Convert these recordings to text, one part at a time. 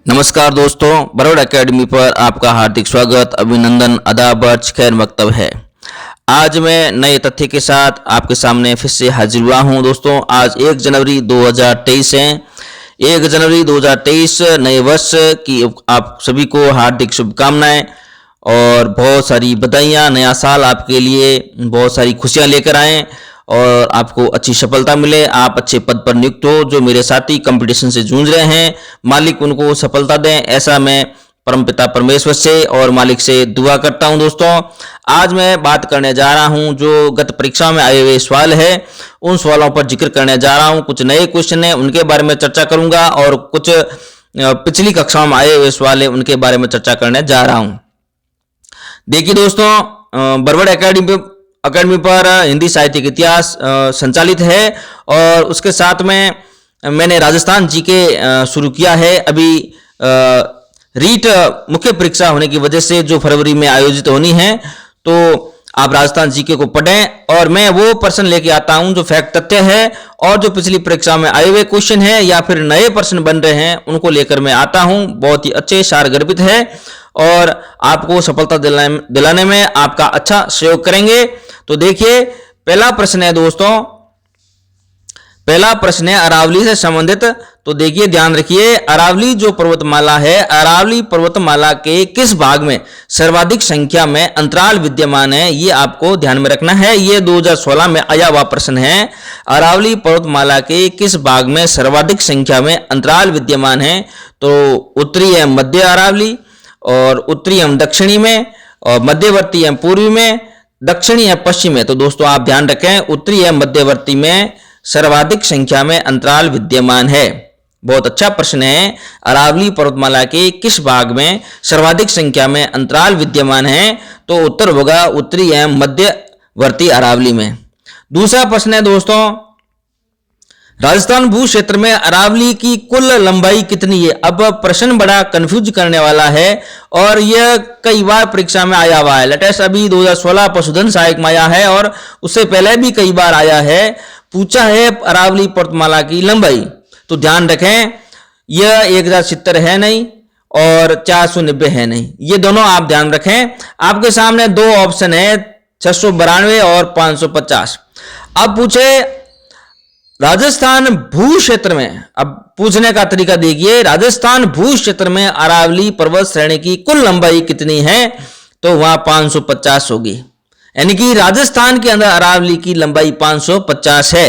नमस्कार दोस्तों, बरौड़ एकेडमी पर आपका हार्दिक स्वागत, अभिनंदन, आदाब, खैर मकतब है। आज मैं नए तथ्य के साथ आपके सामने फिर से हाजिर हुआ हूं। दोस्तों, आज 1 जनवरी 2023 है। 1 जनवरी 2023 नए वर्ष की आप सभी को हार्दिक शुभकामनाएं और बहुत सारी बधाइयां। नया साल आपके लिए बहुत सारी खुशियां लेकर आए और आपको अच्छी सफलता मिले, आप अच्छे पद पर नियुक्त हो। जो मेरे साथी कंपटीशन से जूझ रहे हैं, मालिक उनको सफलता दें, ऐसा मैं परमपिता परमेश्वर से और मालिक से दुआ करता हूं। दोस्तों, आज मैं बात करने जा रहा हूं जो गत परीक्षा में आए हुए सवाल है, उन सवालों पर जिक्र करने जा रहा हूं। कुछ नए क्वेश्चन है, उनके बारे में चर्चा करूंगा और कुछ पिछली कक्षाओं में आए हुए सवाल है, उनके बारे में चर्चा करने जा रहा हूं। देखिए दोस्तों, बरौड़ एकेडमी पर हिंदी साहित्य का इतिहास संचालित है और उसके साथ में मैंने राजस्थान जीके शुरू किया है। अभी रीट मुख्य परीक्षा होने की वजह से जो फरवरी में आयोजित होनी है, तो आप राजस्थान जीके को पढ़ें और मैं वो प्रश्न लेके आता हूं जो फैक्ट तथ्य है और जो पिछली परीक्षा में आए हुए क्वेश्चन है या फिर नए प्रश्न बन रहे हैं, उनको लेकर मैं आता हूं। बहुत ही अच्छे सार गर्भित है और आपको सफलता दिलाने में आपका अच्छा सहयोग करेंगे। तो देखिए, पहला प्रश्न है दोस्तों, पहला प्रश्न है अरावली से संबंधित। तो देखिए, ध्यान रखिए, अरावली जो पर्वतमाला है, अरावली पर्वतमाला के किस भाग में सर्वाधिक संख्या में अंतराल विद्यमान है, ये आपको ध्यान में रखना है। ये 2016 में आया हुआ प्रश्न है। अरावली पर्वतमाला के किस भाग में सर्वाधिक संख्या में अंतराल विद्यमान है? तो उत्तरी एवं मध्य अरावली, और उत्तरी एवं दक्षिणी में, और मध्यवर्ती एवं पूर्वी में, दक्षिणी एवं पश्चिम में। तो दोस्तों, आप ध्यान रखें, उत्तरी एवं मध्यवर्ती में सर्वाधिक संख्या में अंतराल विद्यमान है। बहुत अच्छा प्रश्न है। अरावली पर्वतमाला के किस भाग में सर्वाधिक संख्या में अंतराल विद्यमान है? तो उत्तर होगा उत्तरी एवं मध्यवर्ती अरावली में। दूसरा प्रश्न है दोस्तों, राजस्थान भू क्षेत्र में अरावली की कुल लंबाई कितनी है? अब प्रश्न बड़ा कंफ्यूज करने वाला है और यह कई बार परीक्षा में आया हुआ है। लेटेस्ट अभी 2016 पशुधन सहायक में आया है और उससे पहले भी कई बार आया है। पूछा है अरावली पर्वतमाला की लंबाई। तो ध्यान रखें, यह 1070 है नहीं और 490 है नहीं, ये दोनों आप ध्यान रखें। आपके सामने दो ऑप्शन है, 692 और 550। अब पूछे राजस्थान भू क्षेत्र में, अब पूछने का तरीका देखिए, राजस्थान भू क्षेत्र में अरावली पर्वत श्रेणी की कुल लंबाई कितनी है? तो वहां 550 होगी, यानी कि राजस्थान के अंदर अरावली की लंबाई 550 है।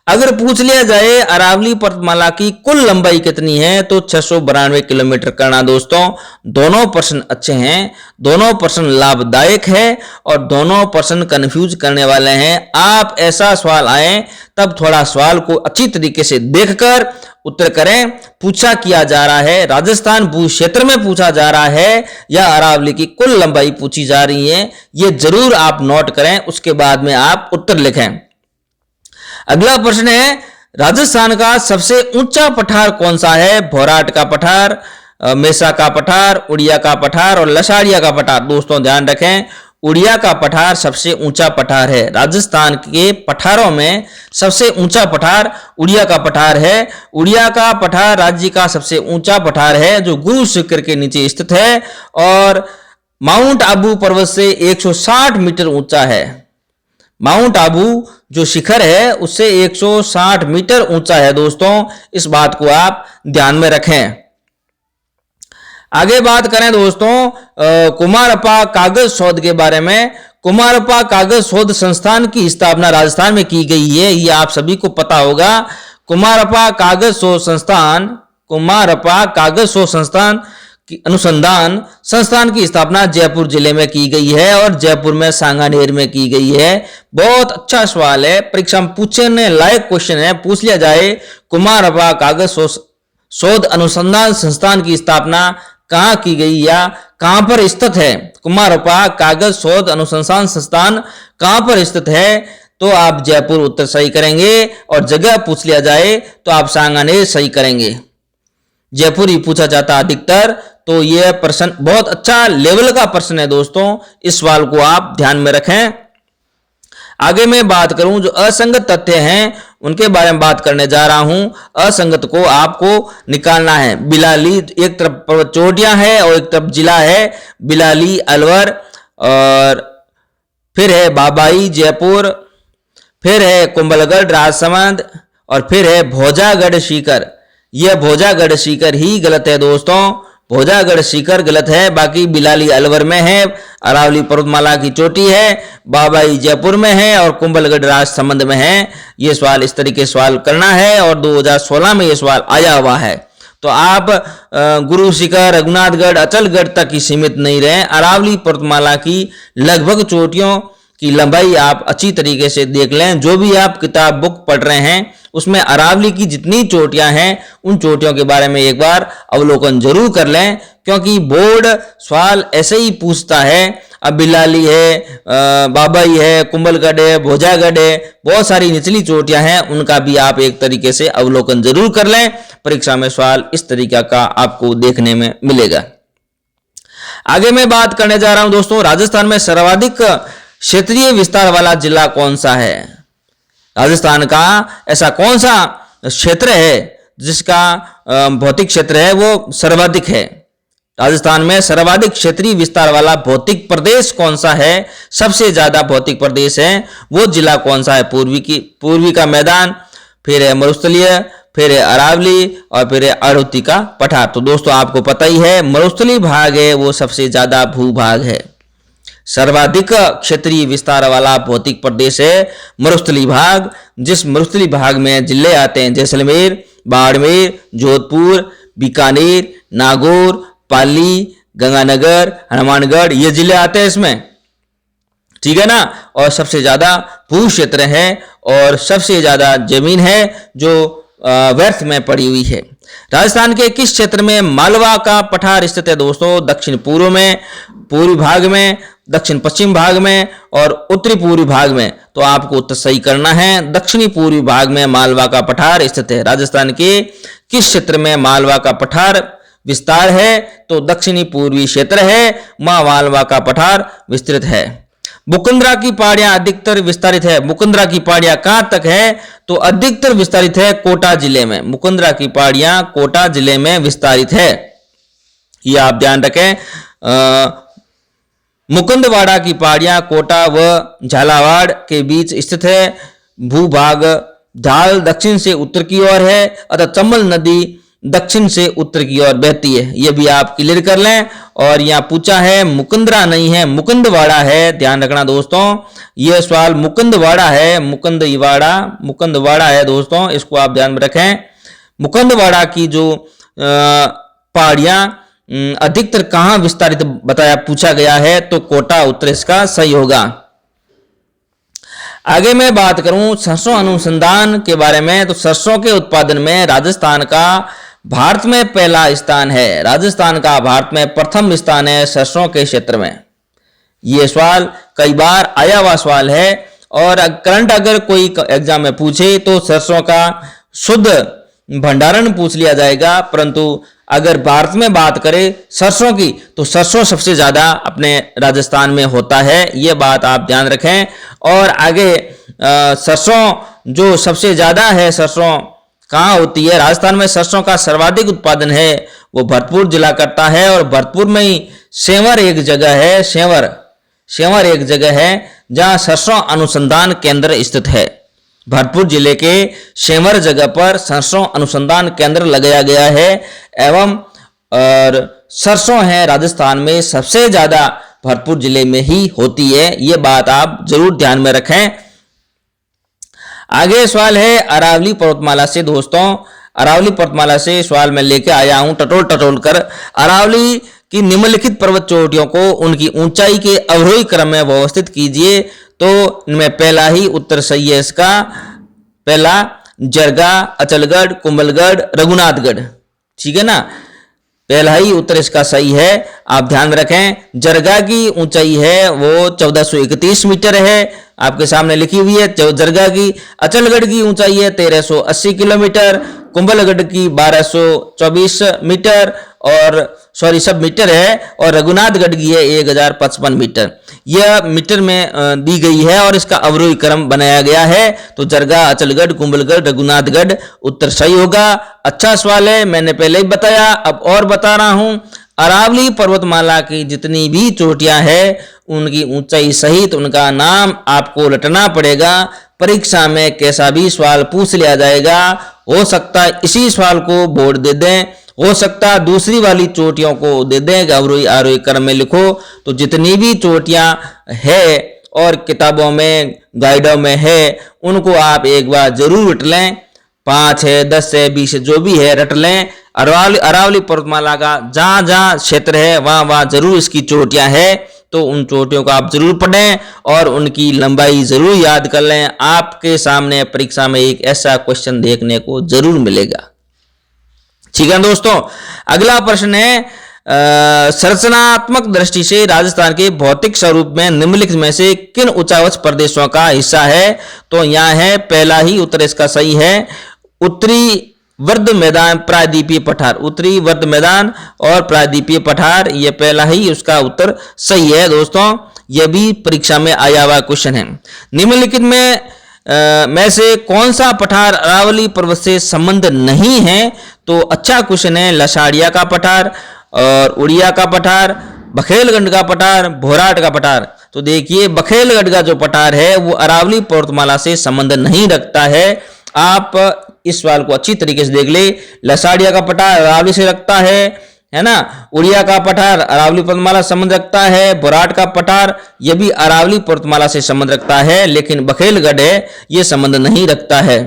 अगर पूछ लिया जाए अरावली पर्वतमाला की कुल लंबाई कितनी है, तो 692 किलोमीटर करना। दोस्तों, दोनों प्रश्न अच्छे हैं, दोनों प्रश्न लाभदायक है और दोनों प्रश्न कंफ्यूज करने वाले हैं। आप ऐसा सवाल आए तब थोड़ा सवाल को अच्छी तरीके से देखकर उत्तर करें। पूछा किया जा रहा है राजस्थान भू क्षेत्र में पूछा जा रहा है या अरावली की कुल लंबाई पूछी जा रही है, ये जरूर आप नोट करें, उसके बाद में आप उत्तर लिखें। अगला प्रश्न है, राजस्थान का सबसे ऊंचा पठार कौन सा है? भोराट का पठार, मेसा का पठार, उड़िया का पठार और लसाड़िया का पठार। दोस्तों, ध्यान रखें, उड़िया का पठार सबसे ऊंचा पठार है। राजस्थान के पठारों में सबसे ऊंचा पठार उड़िया का पठार है। उड़िया का पठार राज्य का सबसे ऊंचा पठार है, जो गुरु शिखर के नीचे स्थित है और माउंट आबू पर्वत से 160 मीटर ऊंचा है। माउंट आबू जो शिखर है उससे 160 मीटर ऊंचा है। दोस्तों, इस बात को आप ध्यान में रखें। आगे बात करें दोस्तों, कुमारप्पा कागज शोध के बारे में। कुमारप्पा कागज शोध संस्थान की स्थापना राजस्थान में की गई है, ये आप सभी को पता होगा। कुमारप्पा कागज शोध संस्थान, कुमारप्पा कागज शोध संस्थान अनुसंधान संस्थान की स्थापना जयपुर जिले में की गई है और जयपुर में सांगानेर में की गई है। बहुत अच्छा सवाल है, परीक्षा में पूछने लायक क्वेश्चन है। पूछ लिया जाए कुमारप्पा कागज शोध अनुसंधान संस्थान की स्थापना कहाँ की गई या कहां पर स्थित है? कुमारप्पा कागज शोध अनुसंधान संस्थान कहां पर स्थित है? तो आप जयपुर उत्तर सही करेंगे और जगह पूछ लिया जाए तो आप सांगानेर सही करेंगे। जयपुर ही पूछा जाता अधिकतर। तो यह प्रश्न बहुत अच्छा लेवल का प्रश्न है दोस्तों, इस सवाल को आप ध्यान में रखें। आगे मैं बात करूं जो असंगत तथ्य हैं उनके बारे में बात करने जा रहा हूं। असंगत को आपको निकालना है। बिलाली एक तरफ पर्वत चोटियां है और एक तरफ जिला है बिलाली अलवर, और फिर है बाबाई जयपुर, फिर है कुंभलगढ़ राजसमंद, और फिर है भोजागढ़ सीकर। यह भोजागढ़ सीकर ही गलत है दोस्तों, भोजागढ़ सीकर गलत है। बाकी बिलाली अलवर में है, अरावली पर्वतमाला की चोटी है, बाबाई जयपुर में है और कुंभलगढ़ राजसमंद में है। ये सवाल इस तरीके से सवाल करना है और 2016 में ये सवाल आया हुआ है। तो आप गुरु शिखर, रघुनाथगढ़, अचलगढ़ तक ही सीमित नहीं रहे। अरावली पर्वतमाला की लगभग चोटियों की लंबाई आप अच्छी तरीके से देख लें। जो भी आप किताब बुक पढ़ रहे हैं उसमें अरावली की जितनी चोटियां हैं उन चोटियों के बारे में एक बार अवलोकन जरूर कर लें, क्योंकि बोर्ड सवाल ऐसे ही पूछता है। अब बिलाली है, बाबाई है, कुंभलगढ़ है, भोजागढ़ है, बहुत सारी निचली चोटियां हैं, उनका भी आप एक तरीके से अवलोकन जरूर कर लें। परीक्षा में सवाल इस तरीके का आपको देखने में मिलेगा। आगे मैं बात करने जा रहा हूं दोस्तों, राजस्थान में सर्वाधिक क्षेत्रीय विस्तार वाला जिला कौन सा है। राजस्थान का ऐसा कौन सा क्षेत्र है जिसका भौतिक क्षेत्र है वो सर्वाधिक है। राजस्थान में सर्वाधिक क्षेत्रीय विस्तार वाला भौतिक प्रदेश कौन सा है, सबसे ज्यादा भौतिक प्रदेश है वो जिला कौन सा है। पूर्वी का मैदान, फिर है मरुस्थलीय, फिर है अरावली और फिर है आड़ोती का पठार। तो दोस्तों आपको पता ही है मरुस्थलीय भाग है वो सबसे ज्यादा भूभाग है। सर्वाधिक क्षेत्रीय विस्तार वाला भौतिक प्रदेश है मरुस्थलीय भाग, जिस मरुस्थलीय भाग में जिले आते हैं जैसलमेर, बाड़मेर, जोधपुर, बीकानेर, नागौर, पाली, गंगानगर, हनुमानगढ़, ये जिले आते हैं इसमें, ठीक है ना। और सबसे ज्यादा भू क्षेत्र है और सबसे ज्यादा जमीन है जो व्यर्थ में पड़ी हुई है। राजस्थान के किस क्षेत्र में मालवा का पठार स्थित है दोस्तों। दक्षिण पूर्व में, पूर्वी भाग में, दक्षिण पश्चिम भाग में और उत्तरी पूर्वी भाग में। तो आपको उत्तर सही करना है। दक्षिणी पूर्वी भाग में मालवा का पठार स्थित है। राजस्थान के किस क्षेत्र में मालवा का पठार विस्तार है, तो दक्षिणी पूर्वी क्षेत्र है, मालवा का पठार विस्तृत है। मुकुंदरा की पहाड़ियां अधिकतर विस्तारित है। मुकुंदरा की पहाड़ियां कहां तक है, तो अधिकतर विस्तारित है कोटा जिले में। मुकुंदरा की पहाड़ियां कोटा जिले में विस्तारित है, ये आप ध्यान रखें। मुकुंदवाड़ा की पहाड़ियां कोटा व झालावाड़ के बीच स्थित है। भूभाग ढाल दक्षिण से उत्तर की ओर है, अतः चंबल नदी दक्षिण से उत्तर की ओर बहती है। यह भी आप क्लियर कर लें। और यहां पूछा है मुकुंदरा नहीं है, मुकुंदवाड़ा है, ध्यान रखना दोस्तों। यह सवाल मुकुंदवाड़ा है, मुकुंदवाड़ा है दोस्तों, इसको आप ध्यान में रखें। मुकुंदवाड़ा की जो पहाड़ियां अधिकतर कहां विस्तारित बताया पूछा गया है, तो कोटा उत्तर इसका सही होगा। आगे मैं बात करूं सरसों अनुसंधान के बारे में, तो सरसों के उत्पादन में राजस्थान का भारत में पहला स्थान है। राजस्थान का भारत में प्रथम स्थान है सरसों के क्षेत्र में। यह सवाल कई बार आया हुआ सवाल है और करंट अगर कोई एग्जाम में पूछे तो सरसों का शुद्ध भंडारण पूछ लिया जाएगा, परंतु अगर भारत में बात करें सरसों की, तो सरसों सबसे ज्यादा अपने राजस्थान में होता है, यह बात आप ध्यान रखें। और आगे सरसों जो सबसे ज्यादा है, सरसों कहाँ होती है, राजस्थान में सरसों का सर्वाधिक उत्पादन है वो भरतपुर जिला करता है। और भरतपुर में ही सेंवर एक जगह है, सेंवर एक जगह है जहां सरसों अनुसंधान केंद्र स्थित है। भरतपुर जिले के सेंवर जगह पर सरसों अनुसंधान केंद्र लगाया गया है। एवं और सरसों है राजस्थान में सबसे ज्यादा भरतपुर जिले में ही होती है, यह बात आप जरूर ध्यान में रखें। आगे सवाल है अरावली पर्वतमाला से दोस्तों। अरावली पर्वतमाला से सवाल मैं लेके आया हूं टटोल कर। अरावली की निम्नलिखित पर्वत चोटियों को उनकी ऊंचाई के अवरोही क्रम में व्यवस्थित कीजिए। तो इनमें पहला ही उत्तर सही है इसका, पहला जरगा, अचलगढ़, कुंभलगढ़, रघुनाथगढ़, ठीक है ना। पहला ही उत्तर इसका सही है, आप ध्यान रखें। जरगा की ऊंचाई है वो 1431 मीटर है, आपके सामने लिखी हुई है जरगा की। अचलगढ़ की ऊंचाई है 1380 किलोमीटर, कुंभलगढ़ की 1224 मीटर और सॉरी सब मीटर है, और रघुनाथगढ़ की है 1055 मीटर। यह मीटर में दी गई है और इसका अवरोही क्रम बनाया गया है। तो जरगा, अचलगढ़, कुंभलगढ़, रघुनाथगढ़ उत्तर सही होगा। अच्छा सवाल है, मैंने पहले ही बताया, अब और बता रहा हूं। अरावली पर्वतमाला की जितनी भी चोटियां हैं उनकी ऊंचाई सहित उनका नाम आपको रटना पड़ेगा। परीक्षा में कैसा भी सवाल पूछ लिया जाएगा, हो सकता है इसी सवाल को बोर्ड दे दें, हो सकता है दूसरी वाली चोटियों को दे दें, अवरोही आरोही क्रम में लिखो। तो जितनी भी चोटियां है और किताबों में गाइडों में है उनको आप एक बार जरूर रट लें। 5 है, 10 है, 20 है, जो भी है रट लें। अरावली पर्वतमाला का जहां जहां क्षेत्र है वहां वहां जरूर इसकी चोटियां है, तो उन चोटियों को आप जरूर पढ़ें और उनकी लंबाई जरूर याद कर लें। आपके सामने परीक्षा में एक ऐसा क्वेश्चन देखने को जरूर मिलेगा। ठीक है दोस्तों, अगला प्रश्न है संरचनात्मक दृष्टि से राजस्थान के भौतिक स्वरूप में निम्नलिखित में से किन उच्चावच प्रदेशों का हिस्सा है? तो यहाँ है पहला ही उत्तर इसका सही है, उत्तरी वर्ध मैदान प्रायद्वीपीय पठार। उत्तरी वर्ध मैदान और प्रायद्वीपीय पठार, यह पहला ही उसका उत्तर सही है दोस्तों। यह भी परीक्षा में आया हुआ क्वेश्चन है। निम्नलिखित में से कौन सा पठार अरावली पर्वत से संबंध नहीं है? तो अच्छा क्वेश्चन है, लसाड़िया का पठार और उड़िया का पठार, बखेलगढ़ का पठार, भोराट का पठार। तो देखिए बखेलगढ़ का जो पठार है वो अरावली पर्वतमाला से संबंध नहीं रखता है। आप इस सवाल को अच्छी तरीके से देख ले। लसाड़िया का पठार अरावली से रखता है ना। उड़िया का पठार अरावली पर्वतमाला संबंध रखता है। बोराट का पठार यह भी अरावली पर्वतमाला से संबंध रखता है, लेकिन बखेलगढ़ है ये संबंध नहीं रखता है।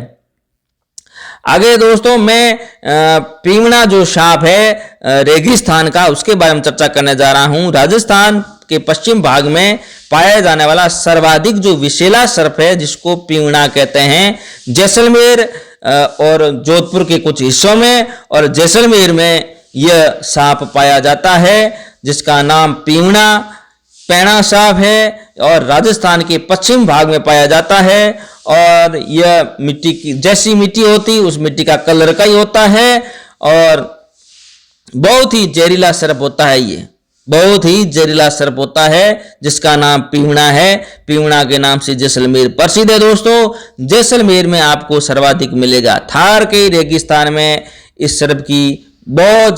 आगे दोस्तों मैं पीवना जो साप है रेगिस्तान का, उसके बारे में चर्चा करने जा रहा हूं। राजस्थान के पश्चिम भाग में पाया जाने वाला सर्वाधिक जो विषैला सर्प है जिसको पीवना कहते हैं, जैसलमेर और जोधपुर के कुछ हिस्सों में और जैसलमेर में यह सांप पाया जाता है जिसका नाम पीवना पैना सांप है और राजस्थान के पश्चिम भाग में पाया जाता है। और यह मिट्टी की जैसी मिट्टी होती उस मिट्टी का कलर का ही होता है और बहुत ही जहरीला सर्प होता है। ये बहुत ही जहरीला सर्प होता है जिसका नाम पीवना है। पीवना के नाम से जैसलमेर प्रसिद्ध है दोस्तों। जैसलमेर में आपको सर्वाधिक मिलेगा। थार के रेगिस्तान में इस सर्प की बहुत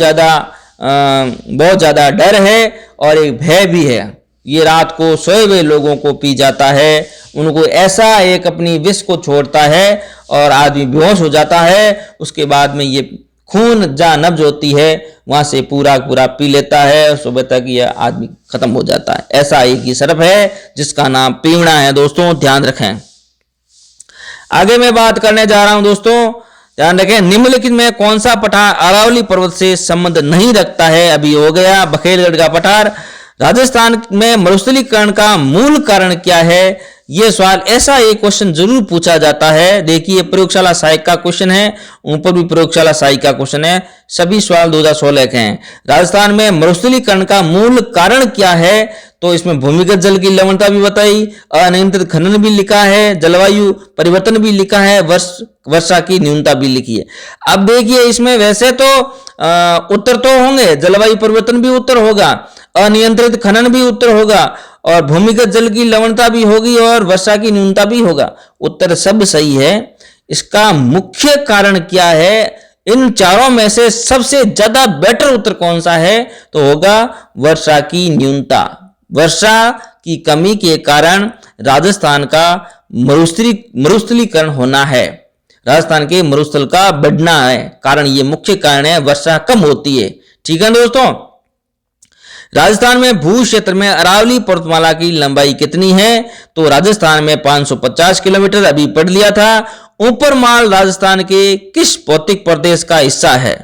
ज्यादा डर है और एक भय भी है। ये रात को सोए हुए लोगों को पी जाता है, उनको ऐसा एक अपनी विष को छोड़ता है और आदमी बेहोश हो जाता है। उसके बाद में ये खून जहां नब्ज होती है वहां से पूरा पी लेता है और सुबह तक यह आदमी खत्म हो जाता है। ऐसा एक ही सर्प है जिसका नाम पीवना है दोस्तों, ध्यान रखें। आगे मैं बात करने जा रहा हूं दोस्तों, ध्यान रखें। निम्नलिखित में कौन सा पठार अरावली पर्वत से संबंध नहीं रखता है? अभी हो गया बखेलगढ़ का पठार। राजस्थान में मरुस्थलीकरण का मूल कारण क्या है? यह सवाल ऐसा एक क्वेश्चन जरूर पूछा जाता है। देखिए प्रयोगशाला सहायक का क्वेश्चन है, ऊपर भी प्रयोगशाला सहायक का क्वेश्चन है। सभी सवाल 2016 के हैं। राजस्थान में मरुस्थलीकरण का मूल कारण क्या है? तो इसमें भूमिगत जल की लवणता भी बताई, अनियंत्रित खनन भी लिखा है, जलवायु परिवर्तन भी लिखा है, वर्षा की न्यूनता भी लिखी है। अब देखिए इसमें वैसे तो उत्तर तो होंगे, जलवायु परिवर्तन भी उत्तर होगा, अनियंत्रित खनन भी उत्तर होगा और भूमिगत जल की लवणता भी होगी और वर्षा की न्यूनता भी होगा। उत्तर सब सही है। इसका मुख्य कारण क्या है? इन चारों में से सबसे ज्यादा बेटर उत्तर कौन सा है? तो होगा वर्षा की न्यूनता। वर्षा की कमी के कारण राजस्थान का मरुस्थलीकरण होना है। राजस्थान के मरुस्थल का बढ़ना है कारण, ये मुख्य कारण है। वर्षा कम होती है। ठीक है दोस्तों। राजस्थान में भू क्षेत्र में अरावली पर्वतमाला की लंबाई कितनी है? तो राजस्थान में 550 किलोमीटर, अभी पढ़ लिया था। ऊपर माल राजस्थान के किस भौतिक प्रदेश का हिस्सा है?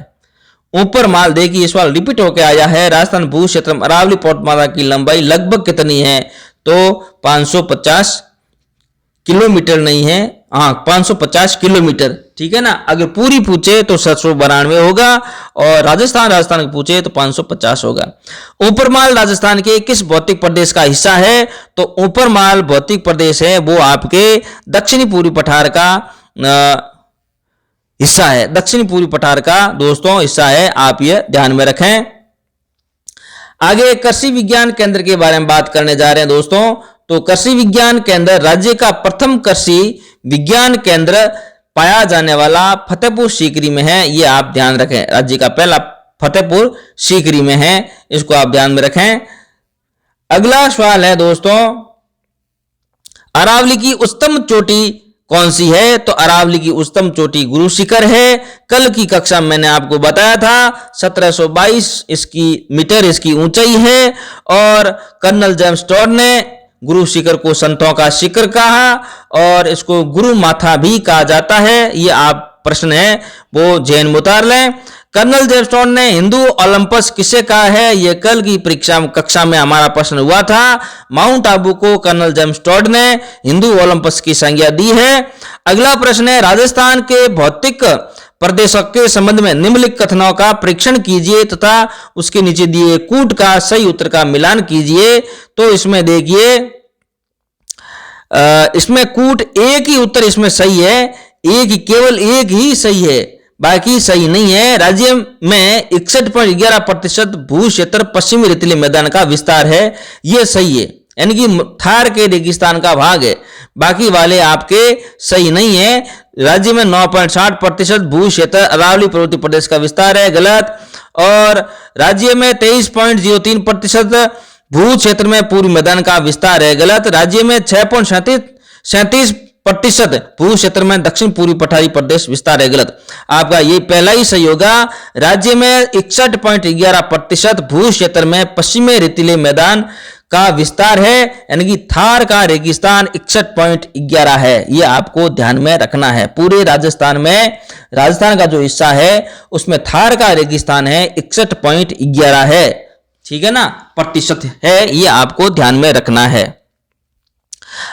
ऊपर माल देखिए सवाल रिपीट होकर आया है। राजस्थान भू क्षेत्र में अरावली पर्वतमाला की लंबाई लगभग कितनी है? तो 550 किलोमीटर नहीं है, हाँ 550 किलोमीटर। ठीक है ना। अगर पूरी पूछे तो 792 होगा और राजस्थान पूछे तो 550 होगा। ऊपरमाल राजस्थान के किस भौतिक प्रदेश का हिस्सा है? तो ऊपरमाल भौतिक प्रदेश है वो आपके दक्षिणी पूर्वी पठार का हिस्सा है, दक्षिण पूर्वी पठार का दोस्तों हिस्सा है, आप ये ध्यान में रखें। आगे कृषि विज्ञान केंद्र के बारे में बात करने जा रहे हैं दोस्तों। तो कृषि विज्ञान केंद्र राज्य का प्रथम कृषि विज्ञान केंद्र पाया जाने वाला फतेहपुर सीकरी में है, ये आप ध्यान रखें। राज्य का पहला फतेहपुर सीकरी में है, इसको आप ध्यान में रखें। अगला सवाल है दोस्तों, अरावली की उच्चतम चोटी कौन सी है? तो अरावली की उच्चतम चोटी गुरु शिखर है। कल की कक्षा में मैंने आपको बताया था 1722 मीटर इसकी ऊंचाई है, और कर्नल जेम्स टॉड ने गुरु शिखर को संतों का शिखर कहा और इसको गुरु माथा भी कहा जाता है। ये आप प्रश्न है वो जैन में उतार लें। कर्नल जेम्स टॉड ने हिंदू ओलंपस किसे कहा है? यह कल की परीक्षा कक्षा में हमारा प्रश्न हुआ था। माउंट आबू को कर्नल जेम्स टॉड ने हिंदू ओलंपस की संज्ञा दी है। अगला प्रश्न है, राजस्थान के भौतिक प्रदेशों के संबंध में निम्नलिखित कथनों का परीक्षण कीजिए तथा उसके नीचे दिए कूट का सही उत्तर का मिलान कीजिए। तो इसमें देखिए, इसमें कूट एक ही उत्तर इसमें सही है, केवल एक ही सही है, बाकी सही नहीं है। राज्य में 61.11% भू क्षेत्र पश्चिमी रेतीले मैदान का विस्तार है, यह सही है, यानी कि थार के रेगिस्तान का भाग है, बाकी वाले आपके सही नहीं है। राज्य में 9.60% भू क्षेत्र अरावली पर्वतीय प्रदेश का विस्तार है, गलत। और राज्य में 23.03% भू क्षेत्र में पूर्वी मैदान का विस्तार है, गलत। राज्य में 6.37% भू क्षेत्र में दक्षिण पूर्वी पठारी प्रदेश विस्तार है, गलत। आपका ये पहला ही सही होगा। राज्य में 61.11% भू क्षेत्र में पश्चिमी रेतीले मैदान का विस्तार है, यानी कि थार का रेगिस्तान 61.11 है, ये आपको ध्यान में रखना है। पूरे राजस्थान में, राजस्थान का जो हिस्सा है उसमें थार का रेगिस्तान है 61.11 है, ठीक है ना, प्रतिशत है, ये आपको ध्यान में रखना है।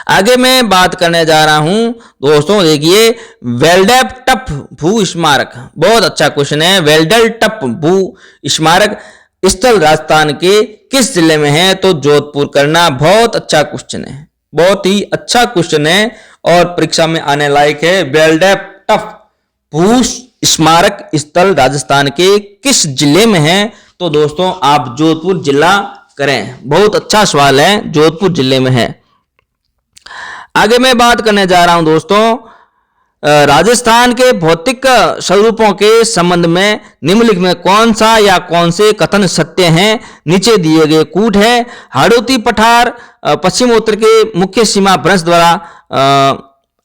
आगे मैं बात करने जा रहा हूं दोस्तों, देखिए वेल्डेप टप भू स्मारक, बहुत अच्छा क्वेश्चन है। वेल्डेल टप भू स्मारक स्थल राजस्थान के किस जिले में है? तो जोधपुर करना, बहुत अच्छा क्वेश्चन है, बहुत ही अच्छा क्वेश्चन है और परीक्षा में आने लायक है। वेल्डेप टप भू स्मारक स्थल राजस्थान के किस जिले में है? तो दोस्तों आप जोधपुर जिला करें, बहुत अच्छा सवाल है, जोधपुर जिले में है। आगे मैं बात करने जा रहा हूं दोस्तों, राजस्थान के भौतिक स्वरूपों के संबंध में निम्नलिखित में कौन सा या कौन से कथन सत्य हैं? नीचे दिए गए कूट है। हाड़ौती पठार पश्चिमोत्तर के मुख्य सीमा भ्रंश द्वारा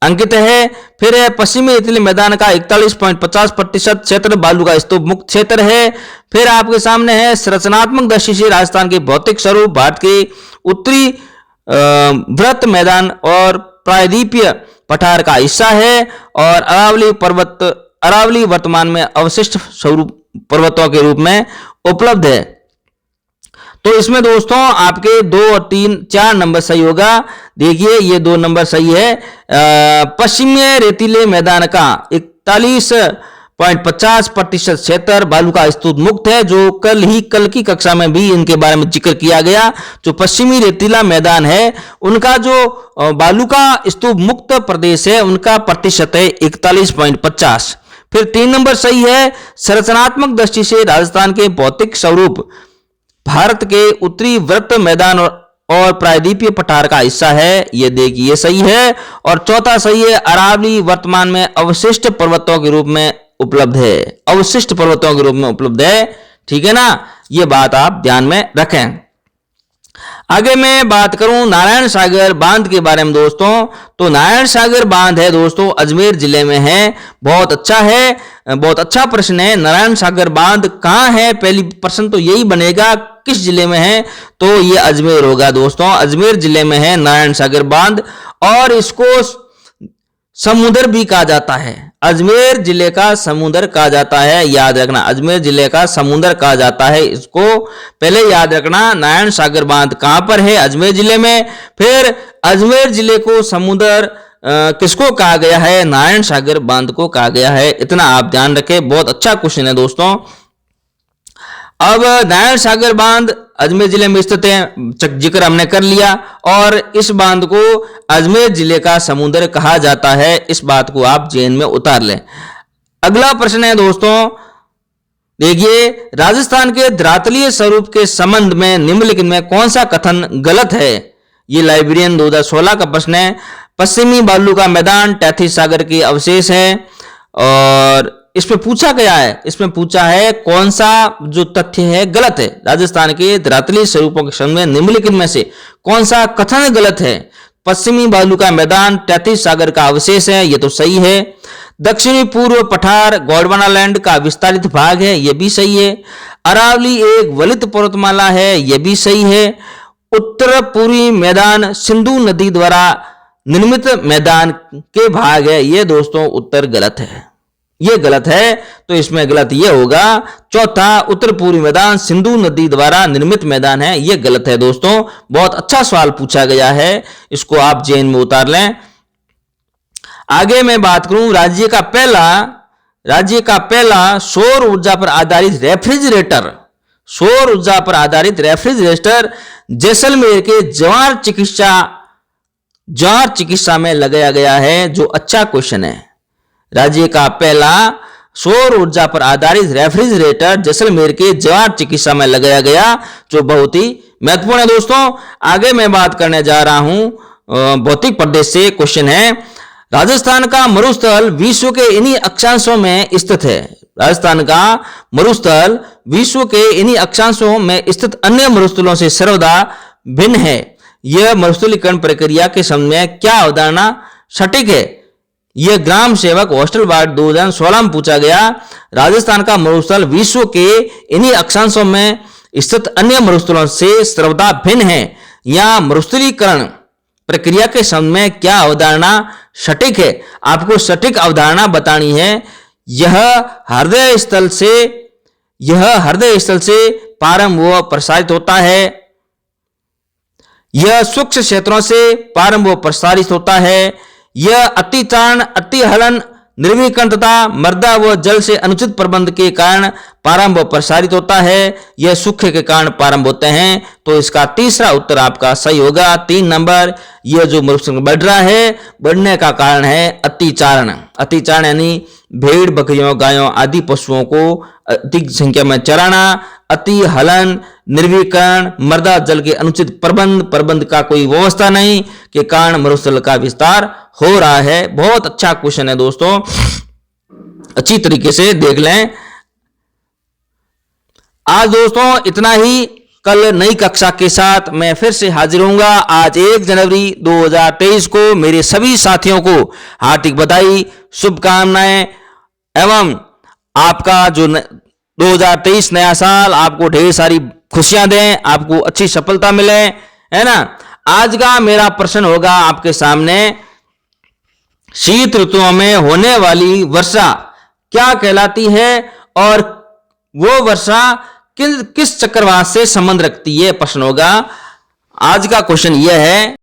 अंकित है। फिर है पश्चिमी रेतीले मैदान का 41.50% क्षेत्र बालू का स्तूप मुक्त क्षेत्र है। फिर आपके सामने है संरचनात्मक दृष्टि से राजस्थान के भौतिक स्वरूप भारत के उत्तरी वृत्त मैदान और प्रायद्वीपीय पठार का हिस्सा है, और अरावली वर्तमान में अवशिष्ट स्वरूप पर्वतों के रूप में उपलब्ध है। तो इसमें दोस्तों आपके 2 और 3 4 नंबर सही होगा। देखिए ये 2 नंबर सही है। पश्चिमी रेतीले मैदान का 41.50% क्षेत्र बालू का स्तूप मुक्त है, जो कल की कक्षा में भी इनके बारे में जिक्र किया गया। जो पश्चिमी रेतीला मैदान है उनका जो बालू का स्तूप मुक्त प्रदेश है उनका प्रतिशत है 41.50। फिर 3 नंबर सही है। संरचनात्मक दृष्टि से राजस्थान के भौतिक स्वरूप भारत के उत्तरी वृत्त मैदान और प्रायद्वीपीय पठार का हिस्सा है, ये देखिए सही है। और चौथा सही है, अरावली वर्तमान में अवशिष्ट पर्वतों के रूप में उपलब्ध है, अवशिष्ट पर्वतों के रूप में उपलब्ध है, ठीक है ना, ये बात आप ध्यान में रखें। आगे मैं बात करूं नारायण सागर बांध के बारे में दोस्तों, तो नारायण सागर बांध है दोस्तों अजमेर जिले में है, बहुत अच्छा है, बहुत अच्छा प्रश्न है। नारायण सागर बांध कहां है? पहली प्रश्न तो यही बनेगा, किस जिले में है? तो ये अजमेर होगा दोस्तों, अजमेर जिले में है नारायण सागर बांध, और इसको समुद्र भी कहा जाता है, अजमेर जिले का समुद्र कहा जाता है, याद रखना, अजमेर जिले का समुद्र कहा जाता है, इसको पहले याद रखना। नारायण सागर बांध कहां पर है? अजमेर जिले में। फिर अजमेर जिले को समुद्र किसको कहा गया है? नारायण सागर बांध को कहा गया है, इतना आप ध्यान रखें, बहुत अच्छा क्वेश्चन है दोस्तों। अब नारायण सागर बांध अजमेर जिले में स्थित है, जिक्र हमने कर लिया, और इस बांध को अजमेर जिले का समुद्र कहा जाता है, इस बात को आप जेन में उतार लें। अगला प्रश्न है दोस्तों, देखिए, राजस्थान के धरातलीय स्वरूप के संबंध में निम्नलिखित में कौन सा कथन गलत है? ये लाइब्रेरियन 2016 का प्रश्न है। पश्चिमी बालू का मैदान टैथिस सागर के अवशेष है, और इसमें पूछा गया है, इसमें पूछा है कौन सा जो तथ्य है गलत है। राजस्थान के धरातलीय स्वरूपों के संबंध में निम्नलिखित में से कौन सा कथन गलत है? पश्चिमी बालू का मैदान टैथिस सागर का अवशेष है, ये तो सही है। दक्षिणी पूर्व पठार गोंडवाना लैंड का विस्तारित भाग है, यह भी सही है। अरावली एक वलित पर्वतमाला है, यह भी सही है। उत्तर पूर्वी मैदान सिंधु नदी द्वारा निर्मित मैदान के भाग है, यह दोस्तों उत्तर गलत है, यह गलत है। तो इसमें गलत यह होगा चौथा, उत्तर पूर्वी मैदान सिंधु नदी द्वारा निर्मित मैदान है, यह गलत है दोस्तों। बहुत अच्छा सवाल पूछा गया है, इसको आप जेन में उतार लें। आगे मैं बात करूं, राज्य का पहला सौर ऊर्जा पर आधारित रेफ्रिजरेटर जैसलमेर के जवाहर चिकित्सा में लगाया गया है, जो अच्छा क्वेश्चन है। राज्य का पहला सौर ऊर्जा पर आधारित रेफ्रिजरेटर जैसलमेर के जवाहर चिकित्सा में लगाया गया, जो बहुत ही महत्वपूर्ण है दोस्तों। आगे मैं बात करने जा रहा हूं भौतिक प्रदेश से। क्वेश्चन है, राजस्थान का मरुस्थल विश्व के इन्हीं अक्षांशों में स्थित है। राजस्थान का मरुस्थल विश्व के इन्हीं अक्षांशों में स्थित अन्य मरुस्थलों से सर्वदा भिन्न है। यह मरुस्थलीकरण प्रक्रिया के संबंध में क्या अवधारणा सटीक है? यह ग्राम सेवक हॉस्टल वार्ड 2016 में पूछा गया। राजस्थान का मरुस्थल विश्व के इन्हीं अक्षांशों में स्थित अन्य मरुस्थलों से सर्वदा भिन्न है। यह मरुस्थलीकरण प्रक्रिया के संबंध में क्या अवधारणा सटीक है? आपको सटीक अवधारणा बतानी है। यह हृदय स्थल से प्रारंभ व प्रसारित होता है। यह सूक्ष्म क्षेत्रों से प्रारंभ व प्रसारित होता है। यह अतिचारण, अतिहलन, निर्विकरण तथा मृदा व जल से अनुचित प्रबंध के कारण प्रारंभ व प्रसारित होता है। यह सूखे के कारण प्रारंभ होते हैं। तो इसका तीसरा उत्तर आपका सही होगा, 3 नंबर। यह जो मरुस्थल बढ़ रहा है, बढ़ने का कारण है अतिचारण। अतिचारण यानी भेड़, बकरियों, गायों आदि पशुओं को अधिक संख्या में चराना। अति हलन, निर्विकरण, मृदा जल के अनुचित प्रबंध का कोई व्यवस्था नहीं के कारण मरुस्थल का विस्तार हो रहा है। बहुत अच्छा क्वेश्चन है दोस्तों, अच्छी तरीके से देख लें। आज दोस्तों इतना ही। कल नई कक्षा के साथ मैं फिर से हाजिर होऊंगा। आज 1 जनवरी 2023 को मेरे सभी साथियों को हार्दिक बधाई, शुभकामनाएं एवं आपका जो 2023 नया साल आपको ढेर सारी खुशियां दें, आपको अच्छी सफलता मिले, है ना। आज का मेरा प्रश्न होगा आपके सामने, शीत ऋतुओं में होने वाली वर्षा क्या कहलाती है और वो वर्षा किस चक्रवात से संबंध रखती है? प्रश्न होगा। आज का क्वेश्चन यह है।